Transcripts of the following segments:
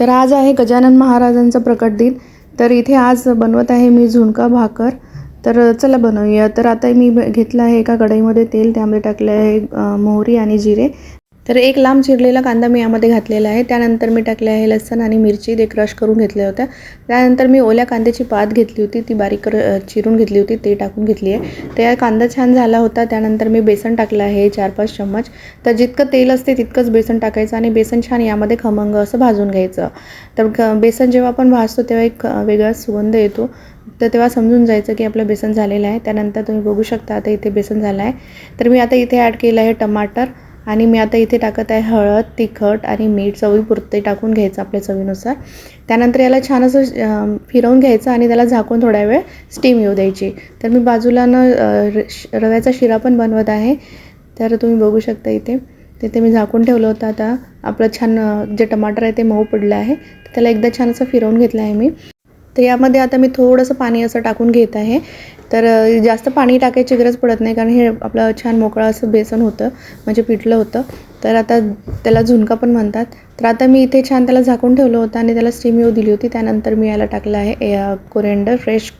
तर आज आहे गजानन महाराजांचा प्रकट दिन। तर इथे आज बनवत आहे मी झुणका भाकर। तर चला बनवूया। तर आता मी घेतला आहे एका कढईमध्ये तेल, त्यामध्ये टाकले आहे मोहरी आणि जिरे। तर एक लांब चिरलेला कांदा मी यामध्ये घातलेला आहे। त्यानंतर मी टाकले आहे लसूण आणि मिरची, ते क्रश करून घेतल्या होत्या। त्यानंतर मी ओल्या कांद्याची पात घेतली होती, ती बारीक चिरून घेतली होती, ते टाकून घेतली आहे। त्या कांदा छान झाला होता। त्यानंतर मी बेसन टाकलं आहे 4-5 चम्मच। तर जितकं तेल असते तितकंच बेसन टाकायचं आणि बेसन छान यामध्ये खमंग असं भाजून घ्यायचं। तर बेसन जेव्हा आपण भाजतो तेव्हा एक वेगळाच सुगंध येतो। तर तेव्हा समजून जायचं की आपलं बेसन झालेलं आहे। त्यानंतर तुम्ही बघू शकता आता इथे बेसन झालं आहे। तर मी आता इथे ॲड केलं आहे टमाटर आणि मी आता इथे टाकत आहे हळद, तिखट आणि मीठ चवीपुरते टाकून घ्यायचं आपल्या चवीनुसार। त्यानंतर याला छान असं फिरवून घ्यायचं आणि त्याला झाकून थोडा वेळ स्टीम येऊ द्यायची। तर मी बाजूला रव्याचा शिरा पण बनवत आहे। तर तुम्ही बघू शकता तिथे मी झाकून ठेवलं होतं। आता आपलं छान जे टमाटर आहे ते मऊ पडलं आहे। तर त्याला एकदा छान असं फिरवून घेतलं आहे मी। तर यामध्ये आता मी थोडंसं पाणी असं टाकून घेत आहे। तर जास्त पाणी टाकायची गरज पडत नाही, कारण हे आपलं छान मोकळं असं बेसन होतं, म्हणजे पिठलं होतं। तर आता त्याला झुणका पण म्हणतात। तर आता मी इथे छान त्याला झाकून ठेवलं होतं आणि त्याला स्टीम येऊ दिली होती। त्यानंतर मी याला टाकलं आहे कोरिएंडर फ्रेश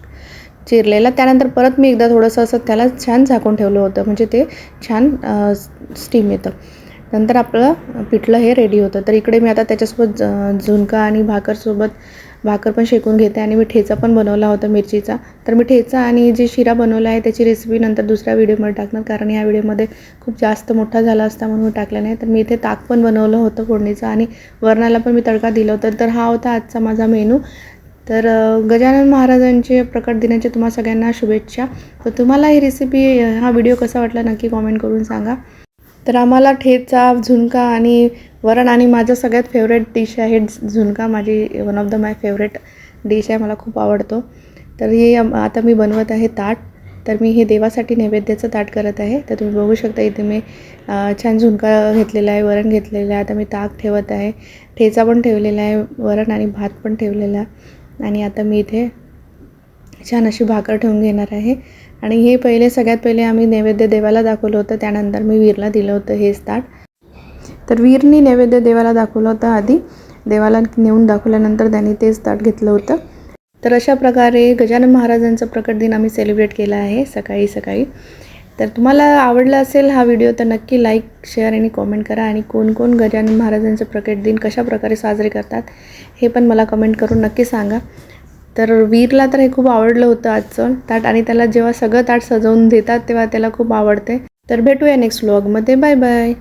चिरलेला। त्यानंतर परत मी एकदा थोडंसं असं त्याला छान झाकून ठेवलं होतं, म्हणजे ते छान स्टीम येतं। नंतर आपलं पिठलं हे रेडी होतं। तर इकडे मी आता त्याच्यासोबत झुणका आणि भाकर पण शेकून घेते आणि मी ठेचा पण बनवला होता मिरचीचा। तर मी ठेचा आणि जे शिरा बनवला आहे त्याची रेसिपी नंतर दुसऱ्या व्हिडिओमध्ये टाकणार, कारण या व्हिडिओमध्ये खूप जास्त मोठा झाला असता म्हणून मी टाकला नाही। तर मी इथे ताक पण बनवलं होतं फोडणीचं आणि वरणाला पण मी तडका दिला होता। तर हा होता आजचा माझा मेनू। तर गजानन महाराजांचे प्रकट दिनाचे तुम्हा सगळ्यांना शुभेच्छा। तर तुम्हाला ही रेसिपी, हा व्हिडिओ कसा वाटला नक्की कॉमेंट करून सांगा। तर आम्हाला ठेचा, झुणका आणि वरण आणि माझं सगळ्यात फेवरेट डिश आहे झुणका। माझी one of the my favourite dish आहे, मला खूप आवडतो। तर हे आता मी बनवत आहे ताट। तर मी हे देवासाठी नैवेद्याचं ताट करत आहे। तर तुम्ही बघू शकता इथे मी छान झुणका घेतलेला आहे, वरण घेतलेलं आहे। आता मी ताक ठेवत आहे, ठेचा पण ठेवलेला आहे, वरण आणि भात पण ठेवलेला आहे। आणि आता मी इथे छान अशी भाकर ठेवून घेणार आहे। आणि हे सगळ्यात पहिले आम्ही नैवेद्य देवाला दाखवलं होतं, त्यानंतर मी वीरला दिलं होतं हेच ताट। तर वीरनी नैवेद्य देवाला दाखवलं होतं आधी, देवाला नेऊन दाखवल्यानंतर त्यांनी तेच ताट घेतलं होतं। तर अशा प्रकारे गजानन महाराजांचा प्रकट दिन आम्ही सेलिब्रेट केला आहे सकाळी सकाळी। तर तुम्हाला आवडला असेल हा व्हिडिओ तर नक्की लाईक, शेअर आणि कॉमेंट करा। आणि कोण गजानन महाराजांचं प्रकट दिन कशा प्रकारे साजरे करतात हे पण मला कमेंट करून नक्की सांगा। तर वीरला तर हे खूप आवडलं होतं आजचं ताट, आणि त्याला जेव्हा सगळं ताट सजवून देतात तेव्हा त्याला खूप आवडते। तर भेटूया नेक्स्ट व्लॉगमध्ये। Bye bye.